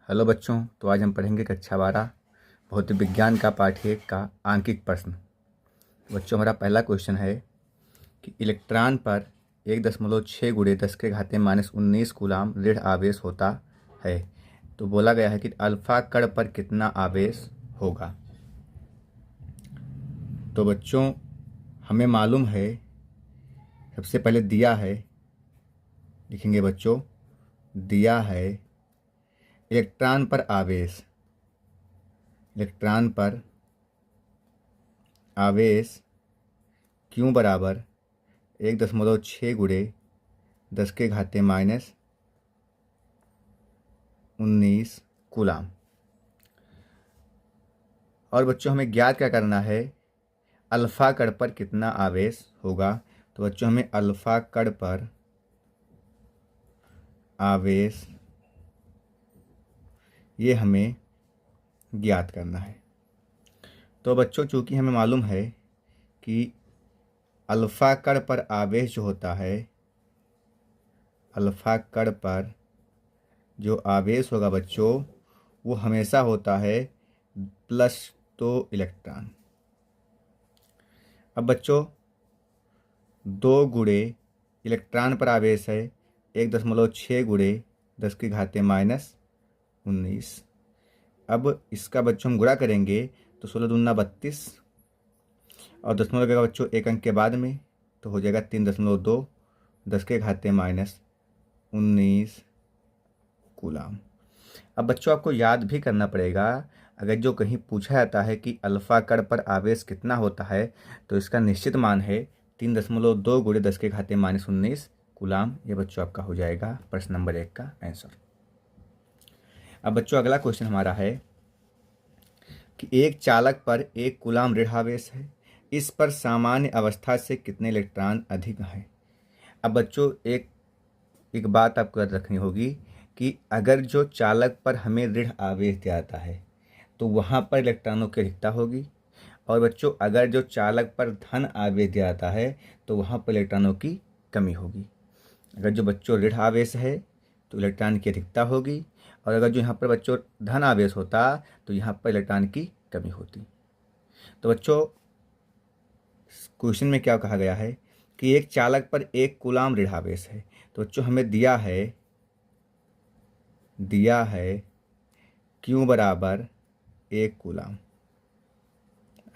Hello बच्चों, तो आज हम पढ़ेंगे कक्षा 12 भौतिक विज्ञान का पाठ 1 का आंकिक प्रश्न। बच्चों, हमारा पहला क्वेश्चन है कि इलेक्ट्रॉन पर 1.6 गुणे 10 के घाते -19 कूलाम ऋण आवेश होता है। तो बोला गया है कि अल्फा कण पर कितना आवेश होगा। तो बच्चों, हमें मालूम है, सबसे पहले दिया है, लिखेंगे बच्चों, दिया है इलेक्ट्रॉन पर आवेश, इलेक्ट्रॉन पर आवेश क्यों बराबर 1.6 गुणे 10 के घाते -19 कूलाम। और बच्चों, हमें ज्ञात क्या करना है, अल्फ़ा कण पर कितना आवेश होगा। तो बच्चों, हमें अल्फ़ा कण पर आवेश ये हमें ज्ञात करना है। तो बच्चों, चूंकि हमें मालूम है कि अल्फ़ा कण पर आवेश जो होता है, अल्फ़ा कण पर जो आवेश होगा बच्चों, वो हमेशा होता है +2 इलेक्ट्रॉन। अब बच्चों, 2 गुणे इलेक्ट्रॉन पर आवेश है 1.6 गुणे 10 के घाते -19। अब इसका बच्चों हम गुणा करेंगे तो 16 दूना 32 और दशमलव लगेगा बच्चों एक अंक के बाद में, तो हो जाएगा 3.2 10 के घाते -19 कूलाम। अब बच्चों, आपको याद भी करना पड़ेगा, अगर जो कहीं पूछा जाता है कि अल्फ़ा कण पर आवेश कितना होता है, तो इसका निश्चित मान है 3.2 गुणे 10 के घाते -19 कूलाम। ये बच्चों आपका हो जाएगा प्रश्न नंबर 1 का आंसर। अब बच्चों, अगला क्वेश्चन हमारा है कि एक चालक पर 1 कूलाम ऋण आवेश है, इस पर सामान्य अवस्था से कितने इलेक्ट्रॉन अधिक हैं। अब बच्चों, एक बात आपको याद रखनी होगी कि अगर जो चालक पर हमें ऋण आवेश दिया जाता है तो वहाँ पर इलेक्ट्रॉनों की अधिकता होगी, और बच्चों अगर जो चालक पर धन आवेश दिया जाता है तो वहाँ पर इलेक्ट्रॉनों की कमी होगी। अगर जो बच्चों ऋण आवेश है तो इलेक्ट्रॉन की अधिकता होगी, और अगर जो यहाँ पर बच्चों धन आवेश होता तो यहाँ पर इलेक्ट्रॉन की कमी होती। तो बच्चों, क्वेश्चन में क्या कहा गया है कि एक चालक पर 1 कूलाम ऋण आवेश है। तो बच्चों, हमें दिया है क्यू बराबर 1 कूलाम।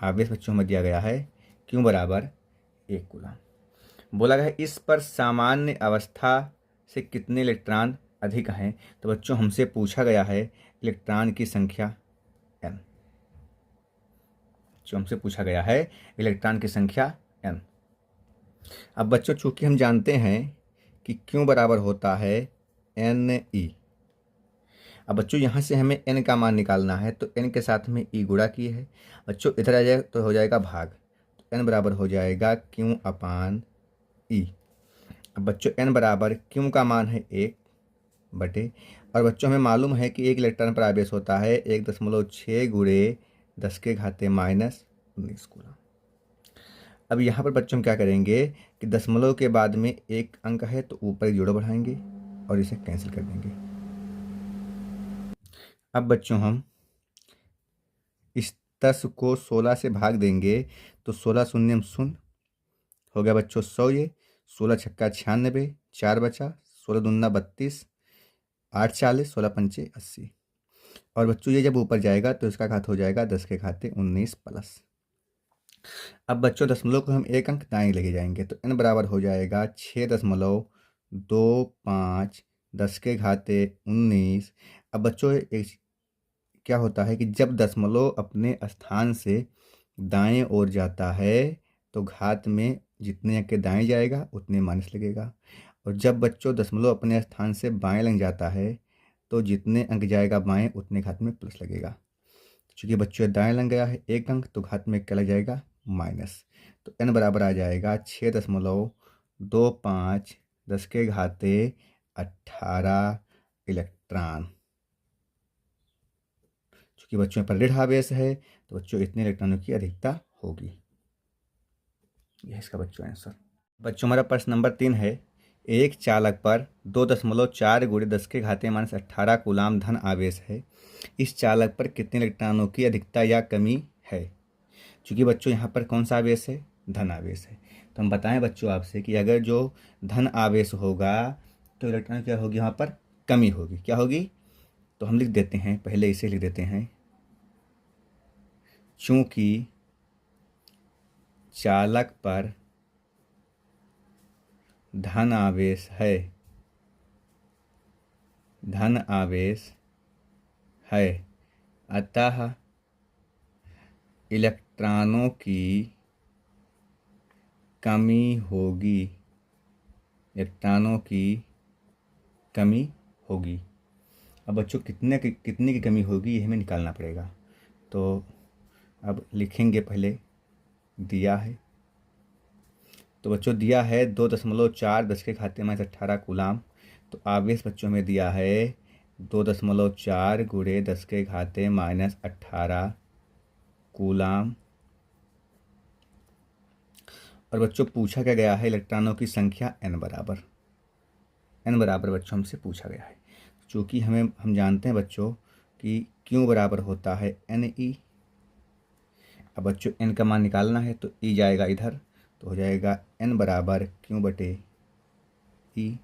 आवेश बच्चों हमें दिया गया है क्यू बराबर 1 कूलाम। बोला गया है इस पर सामान्य अवस्था से कितने इलेक्ट्रॉन अधिक हैं। तो बच्चों, हमसे पूछा गया है इलेक्ट्रॉन की संख्या n। जो हमसे पूछा गया है इलेक्ट्रॉन की संख्या n। अब बच्चों, चूंकि हम जानते हैं कि क्यू बराबर होता है Ne। अब बच्चों, यहाँ से हमें n का मान निकालना है, तो n के साथ में e गुणा किए है बच्चों, इधर आ जाए तो हो जाएगा भाग, तो n बराबर हो जाएगा क्यू अपान e। अब बच्चों, n बराबर क्यू का मान है 1 बटे, और बच्चों हमें मालूम है कि 1 इलेक्ट्रॉन पर आवेश होता है 1.6 गुणे 10 के घाते -19 कूलम। अब यहाँ पर बच्चों हम क्या करेंगे कि दशमलव के बाद में एक अंक है तो ऊपर जोड़ो बढ़ाएंगे और इसे कैंसिल कर देंगे। अब बच्चों, हम इस 10 को 16 से भाग देंगे तो 16 शून्य शून्य हो गया बच्चों 100। ये 16 छक्का 96, 4 बचा, 16 दूना 32, 8 40, 16 पंचे 80। और बच्चों, ये जब ऊपर जाएगा तो इसका घात हो जाएगा 10 के घाते 19 प्लस। अब बच्चों, दशमलव को हम एक अंक दाएं लेके जाएंगे तो n बराबर हो जाएगा 6.25 10 के घाते 19। अब बच्चों, एक क्या होता है कि जब दशमलव अपने स्थान से दाएं ओर जाता है तो घात में जितने अंक दाएं जाएगा उतने माइनस लगेगा, और जब बच्चों दशमलव अपने स्थान से बाएं लग जाता है तो जितने अंक जाएगा बाएं उतने घात में प्लस लगेगा। चूँकि बच्चों दाएं लग गया है एक अंक तो घात में क्या लग जाएगा माइनस, तो n बराबर आ जाएगा 6.25 10 के घाते 18 इलेक्ट्रॉन। चूँकि बच्चों पर ऋण आवेश है तो बच्चों इतने इलेक्ट्रॉनों की अधिकता होगी। यह इसका बच्चों आंसर। बच्चों, हमारा प्रश्न नंबर 3 है एक चालक पर 2.4 गुणे 10⁻18 कूलाम धन आवेश है। इस चालक पर कितने इलेक्ट्रॉनों की अधिकता या कमी है। क्योंकि बच्चों यहाँ पर कौन सा आवेश है, धन आवेश है। तो हम बताएं बच्चों आपसे कि अगर जो धन आवेश होगा तो इलेक्ट्रॉन क्या होगी, यहाँ पर कमी होगी। क्या होगी, तो हम लिख देते हैं, पहले इसे लिख देते हैं। चूंकि चालक पर धन आवेश है, धन आवेश है, अतः इलेक्ट्रॉनों की कमी होगी, इलेक्ट्रॉनों की कमी होगी। अब बच्चों कितने की कमी होगी ये हमें निकालना पड़ेगा। तो अब लिखेंगे, पहले दिया है, तो बच्चों दिया है 2.4 10⁻18 कूलाम। तो आवेश बच्चों में दिया है 2.4 गुणे 10⁻18 कूलाम। और बच्चों पूछा क्या गया है, इलेक्ट्रॉनों की संख्या n बराबर बच्चों हमसे पूछा गया है। चूँकि हम जानते हैं बच्चों कि Q बराबर होता है Ne। अब बच्चों n का मान निकालना है तो E जाएगा इधर, तो हो जाएगा n बराबर Q बटे E।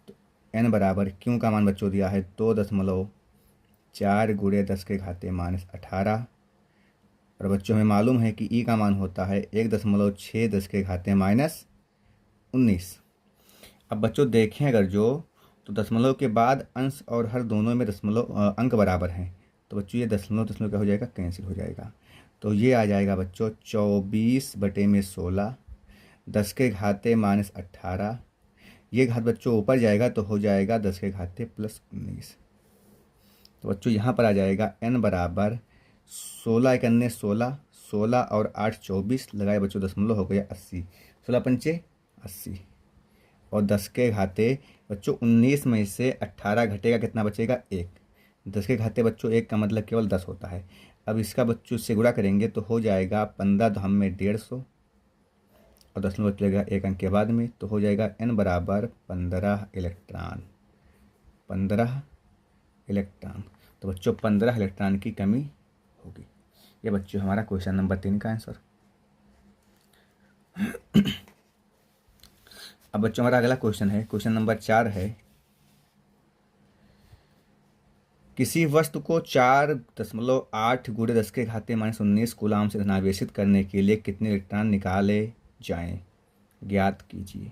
तो n बराबर Q का मान बच्चों दिया है 2.4 गुणे 10⁻18। और बच्चों में मालूम है कि E का मान होता है 1.6 10⁻19। अब बच्चों देखें अगर तो दशमलव के बाद अंश और हर दोनों में अंक बराबर हैं, तो बच्चों ये दशमलव क्या हो जाएगा, कैंसिल हो जाएगा। तो ये आ जाएगा बच्चों 24/16 10⁻18। ये घात बच्चों ऊपर जाएगा तो हो जाएगा 10⁻+19। तो बच्चों यहाँ पर आ जाएगा n बराबर 16 × 1 16, 16 और 8 24, लगाए बच्चों दशमलव हो गया 80, 16 पंचे 80। और 10 बच्चों 19 में से 18 घटेगा, कितना बचेगा, 1। 10 बच्चों 1 का मतलब केवल 10 होता है। अब इसका बच्चों से गुणा करेंगे तो हो जाएगा 15 धाम में 150 और दशमलव बचेगा 1 अंक के बाद में, तो हो जाएगा n बराबर 15 इलेक्ट्रॉन, 15 इलेक्ट्रॉन। तो बच्चों 15 इलेक्ट्रॉन की कमी होगी। ये बच्चों हमारा क्वेश्चन नंबर 3 का आंसर। अब बच्चों हमारा अगला क्वेश्चन है, क्वेश्चन नंबर 4 है। किसी वस्तु को 4.8 गुणे 10⁻19 कूलाम से धनावेशित करने के लिए कितने इलेक्ट्रॉन निकाले जाएं, ज्ञात कीजिए।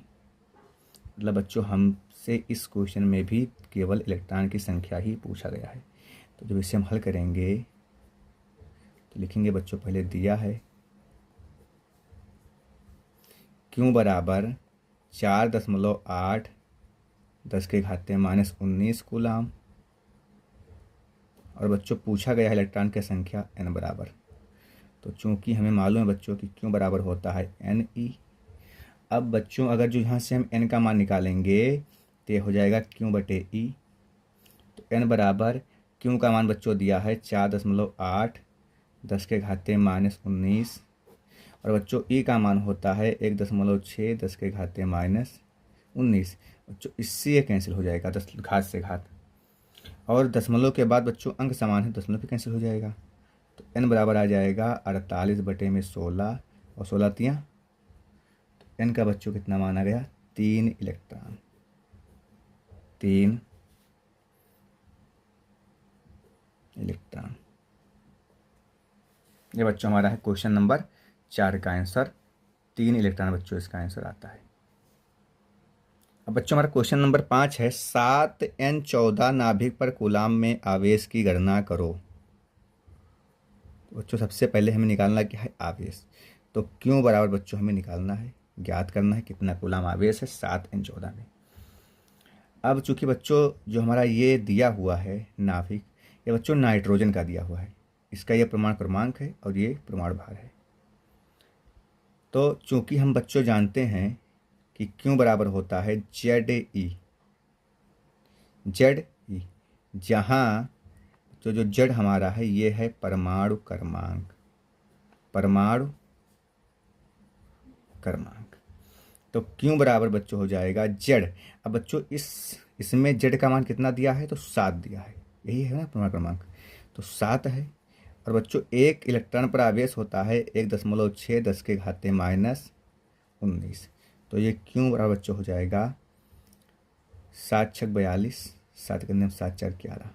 मतलब बच्चों हमसे इस क्वेश्चन में भी केवल इलेक्ट्रॉन की संख्या ही पूछा गया है। तो जब इसे हम हल करेंगे तो लिखेंगे बच्चों, पहले दिया है Q बराबर 4.8 10⁻19 कूलाम। और बच्चों पूछा गया है इलेक्ट्रॉन की संख्या n बराबर। तो चूंकि हमें मालूम है बच्चों कि Q बराबर होता है Ne। अब बच्चों अगर जो यहाँ से हम n का मान निकालेंगे तो ये हो जाएगा Q बटे E। तो n बराबर Q का मान बच्चों दिया है 4.8 10⁻19 और बच्चों E का मान होता है 1.6 10⁻19। बच्चों इससे ये कैंसिल हो जाएगा, 10 घात से घात, और दशमलव के बाद बच्चों अंक समान है, दशमलव भी कैंसिल हो जाएगा। तो n बराबर आ जाएगा 48/16 और 16 तियाँ, तो n का बच्चों कितना मान आ गया, 3 इलेक्ट्रॉन, 3 इलेक्ट्रॉन। ये बच्चों हमारा है क्वेश्चन नंबर 4 का आंसर, 3 इलेक्ट्रॉन बच्चों इसका आंसर आता है। अब बच्चों हमारा क्वेश्चन नंबर 5 है। 7n14 नाभिक पर कूलाम में आवेश की गणना करो। बच्चों सबसे पहले हमें निकालना क्या है, आवेश। तो Q बराबर बच्चों हमें निकालना है, ज्ञात करना है कितना कूलाम आवेश है 7n14 में। अब चूंकि बच्चों जो हमारा ये दिया हुआ है नाभिक, ये बच्चों नाइट्रोजन का दिया हुआ है, इसका ये परमाणु क्रमांक है और ये परमाणु भार है। तो चूंकि हम बच्चों जानते हैं कि Q बराबर होता है Ze, जहाँ जो Z हमारा है ये है परमाणु क्रमांक, परमाणु क्रमांक। तो क्यों बराबर बच्चों हो जाएगा जेड। अब बच्चों इसमें जेड का मान कितना दिया है, तो 7 दिया है, यही है ना प्रमाण क्रमांक, तो 7 है। और बच्चों एक इलेक्ट्रॉन पर आवेश होता है 1.6 10⁻⁻19। तो ये क्यों बराबर बच्चों हो जाएगा 7 छक 42, 7 के 7 4 11,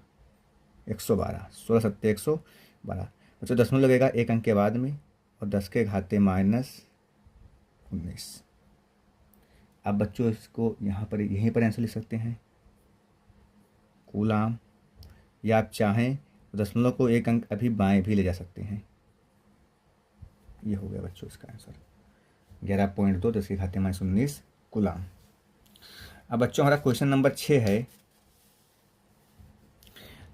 112, 16 सत्ते 112। बच्चों 10 लगेगा एक अंक के बाद में, और 10⁻⁻19। अब बच्चों इसको यहाँ पर यहीं पर आंसर लिख सकते हैं कूलाम, या आप चाहें तो दशमलव को एक अंक अभी बाएं भी ले जा सकते हैं। ये हो गया बच्चों इसका आंसर 11.2 10⁻⁻19 कूलाम। अब बच्चों हमारा क्वेश्चन नंबर 6 है,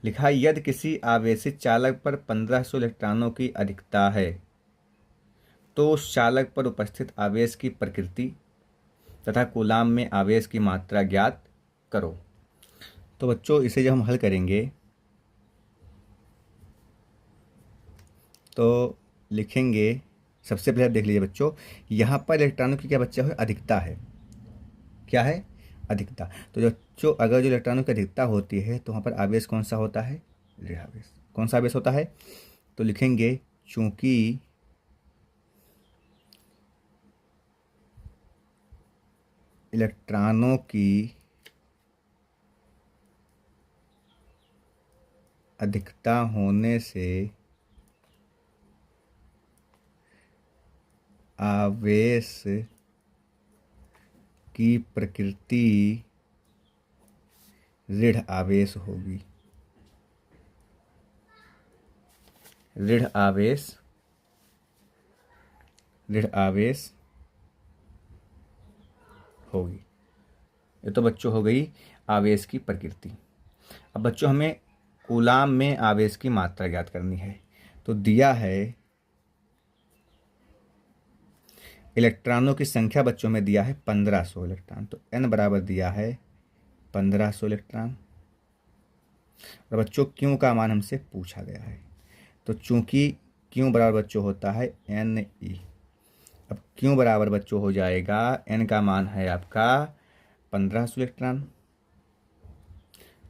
लिखा यदि किसी आवेशित चालक पर 1500 इलेक्ट्रॉनों की अधिकता है तो उस चालक पर उपस्थित आवेश की प्रकृति तथा कूलाम में आवेश की मात्रा ज्ञात करो। तो बच्चों इसे जब हम हल करेंगे तो लिखेंगे, सबसे पहले देख लीजिए बच्चों, यहाँ पर इलेक्ट्रॉनों की क्या बच्चा है, अधिकता है। क्या है, अधिकता। तो जो अगर जो इलेक्ट्रॉनों की अधिकता होती है तो वहाँ पर आवेश कौन सा होता है, ऋण आवेश। कौन सा आवेश होता है, तो लिखेंगे चूंकि इलेक्ट्रॉनों की अधिकता होने से आवेश की प्रकृति ऋण आवेश होगी। ऋण आवेश होगी। ये तो बच्चों हो गई आवेश की प्रकृति। अब बच्चों हमें कूलाम में आवेश की मात्रा ज्ञात करनी है। तो दिया है इलेक्ट्रॉनों की संख्या, बच्चों में दिया है 1500 इलेक्ट्रॉन, तो n बराबर दिया है 1500 इलेक्ट्रॉन। और बच्चों क्यों का मान हमसे पूछा गया है, तो चूंकि क्यों बराबर बच्चों होता है Ne। अब क्यों बराबर बच्चों हो जाएगा, n का मान है आपका 1500 इलेक्ट्रॉन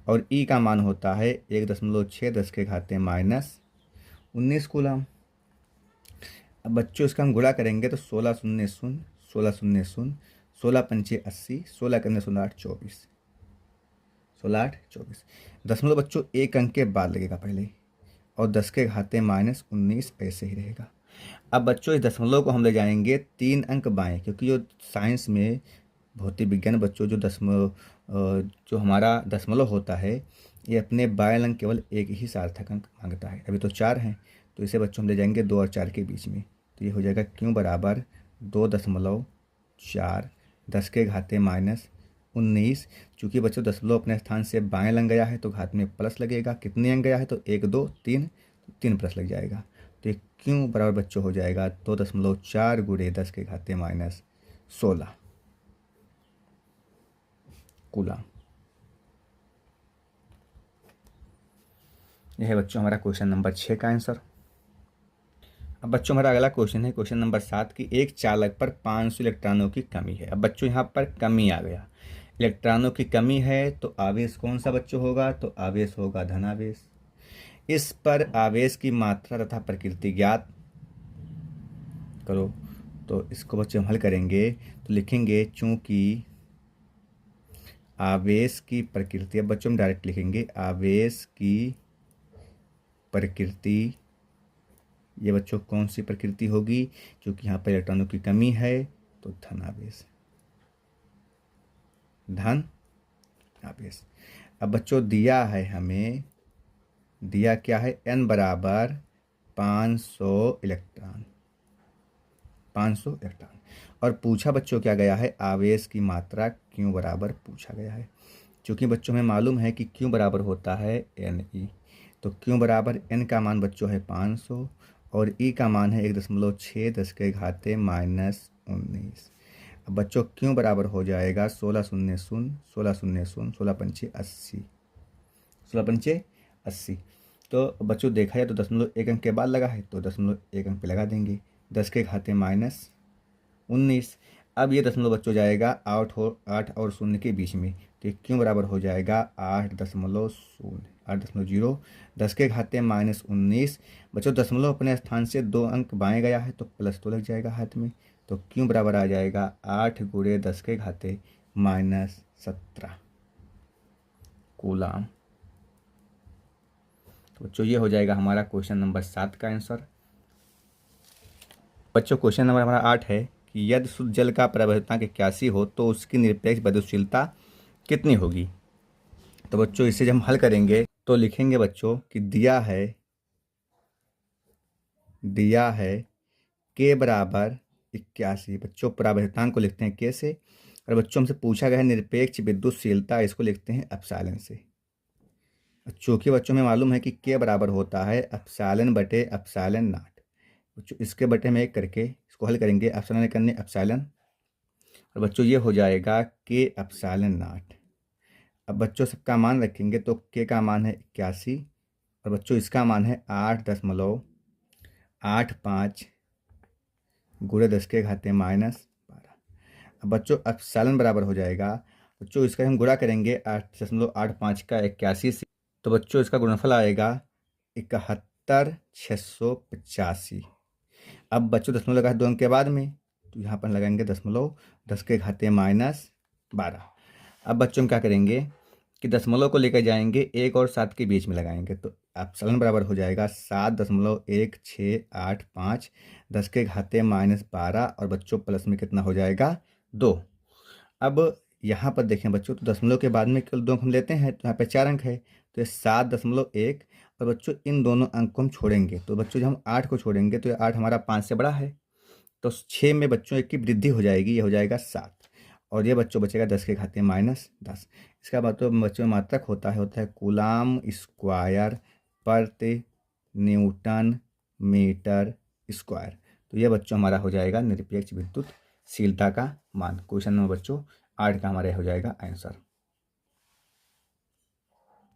और E का मान होता है 1.6 10⁻⁻19 कूलम। अब बच्चों इसका हम गुणा करेंगे तो 16 शून्य शून्य 16 शून्य शून्य 16 पंचे 80, 16 करने 16 8 24, 16 8 24। दशमलव बच्चों एक अंक के बाद लगेगा पहले, और 10⁻⁻19 ऐसे ही रहेगा। अब बच्चों इस दशमलव को हम ले जाएंगे 3 अंक बाएं, क्योंकि जो साइंस में भौतिक विज्ञान बच्चों जो हमारा दशमलव होता है ये अपने बाएं अंक केवल एक ही सार्थक अंक मांगता है। अभी तो 4 हैं, तो इसे बच्चों हम ले जाएंगे 2 और 4 के बीच में, तो ये हो जाएगा क्यों बराबर 2.4 10⁻⁻19। चूँकि बच्चों दशमलव अपने स्थान से बाएं लग गया है तो घात में प्लस लगेगा। कितने अंक गया है, तो 1 2 3, 3 प्लस लग जाएगा। तो ये क्यों बराबर बच्चों हो जाएगा 2.4 गुणे 10⁻⁻16 कूलम। यह है बच्चों हमारा क्वेश्चन नंबर 6 का आंसर। अब बच्चों हमारा अगला क्वेश्चन है क्वेश्चन नंबर 7 की एक चालक पर 500 इलेक्ट्रॉनों की कमी है। अब बच्चों यहाँ पर कमी आ गया, इलेक्ट्रॉनों की कमी है तो आवेश कौन सा बच्चों होगा, तो आवेश होगा धनावेश। इस पर आवेश की मात्रा तथा प्रकृति ज्ञात करो। तो इसको बच्चों हम हल करेंगे तो लिखेंगे चूंकि आवेश की प्रकृति, अब बच्चों हम डायरेक्ट लिखेंगे आवेश की प्रकृति, ये बच्चों कौन सी प्रकृति होगी, क्योंकि यहाँ पर इलेक्ट्रॉनों की कमी है तो धन आवेश। अब बच्चों दिया है हमें, दिया क्या है, n बराबर 500 इलेक्ट्रॉन, 500 इलेक्ट्रॉन। और पूछा बच्चों क्या गया है, आवेश की मात्रा क्यों बराबर पूछा गया है। क्योंकि बच्चों में मालूम है कि क्यों बराबर होता है Ne, तो क्यों बराबर n का मान बच्चों है 500 और E का मान है 1.6 10⁻⁻19। अब बच्चों क्यों बराबर हो जाएगा 16 शून्य शून्य 16 शून्य शून्य 16 पंचे 80, 16 पंचे 80। तो बच्चों देखा जाए तो दशमलव एक अंक के बाद लगा है तो दशमलव एक अंक पे लगा देंगे 10⁻⁻19। अब ये दशमलव बच्चों जाएगा 8 और 0 के बीच में, तो ये क्यों बराबर हो जाएगा 8.0 10 के घाते -19। बच्चों दशमलव अपने स्थान से 2 अंक बाएं गया है तो प्लस तो लग जाएगा हाथ में, तो क्यों बराबर आ जाएगा 8 × 10 के घाते -17 कूलाम। तो बच्चों ये हो जाएगा हमारा क्वेश्चन नंबर 7 का आंसर। बच्चों क्वेश्चन नंबर हमारा 8 है कि यदि शुद्ध जल का प्रवृत्तांक 81 हो तो उसकी निरपेक्ष विद्युतशीलता कितनी होगी। तो बच्चों इसे जब हम हल करेंगे तो लिखेंगे बच्चों कि दिया है के बराबर 81। बच्चों प्रावृत्तांक को लिखते हैं के से, और बच्चों हमसे पूछा गया है निरपेक्ष विद्युतशीलता, इसको लिखते हैं एप्सिलॉन से। चूंकि बच्चों में मालूम है कि के बराबर होता है एप्सिलॉन बटे एप्सिलॉन नॉट। बच्चों इसके बटे में एक करके इसको हल करेंगे, एप्सिलॉन करने एप्सिलॉन, और बच्चों ये हो जाएगा के एप्सिलॉन नॉट। अब बच्चों सबका मान रखेंगे तो के का मान है 81 और बच्चों इसका मान है 8.85 × 10 के घाते -12। अब बच्चों एप्सिलॉन बराबर हो जाएगा, बच्चों इसका हम गुणा करेंगे 8.85 का 81 से, तो बच्चों इसका गुणनफल आएगा 71,685। अब बच्चों दशमलव लगा 2 अंक के बाद में, तो यहाँ पर लगाएंगे दशमलव 10 के घाते -12। अब बच्चों हम क्या करेंगे कि दशमलव को लेकर जाएंगे 1 और 7 के बीच में लगाएंगे, तो एप्सिलॉन बराबर हो जाएगा 7.1685 10 के घाते -12, और बच्चों प्लस में कितना हो जाएगा 2। अब यहाँ पर देखें बच्चों, तो दशमलव के बाद में केवल 2 अंक हम लेते हैं, तो यहाँ पे 4 अंक है, तो ये 7.1, और बच्चों इन दोनों अंक को हम छोड़ेंगे, तो बच्चों जब हम 8 को छोड़ेंगे तो ये 8 हमारा 5 से बड़ा है, तो 6 में बच्चों 1 की वृद्धि हो जाएगी, ये हो जाएगा 7, और ये बच्चों बचेगा 10 के घाते -10। इसका मतलब बच्चों में मात्रक होता है कूलाम स्क्वायर प्रति न्यूटन मीटर स्क्वायर। तो ये बच्चों हमारा हो जाएगा निरपेक्ष विद्युतशीलता का मान। क्वेश्चन नंबर बच्चों 8 का हमारा हो जाएगा आंसर।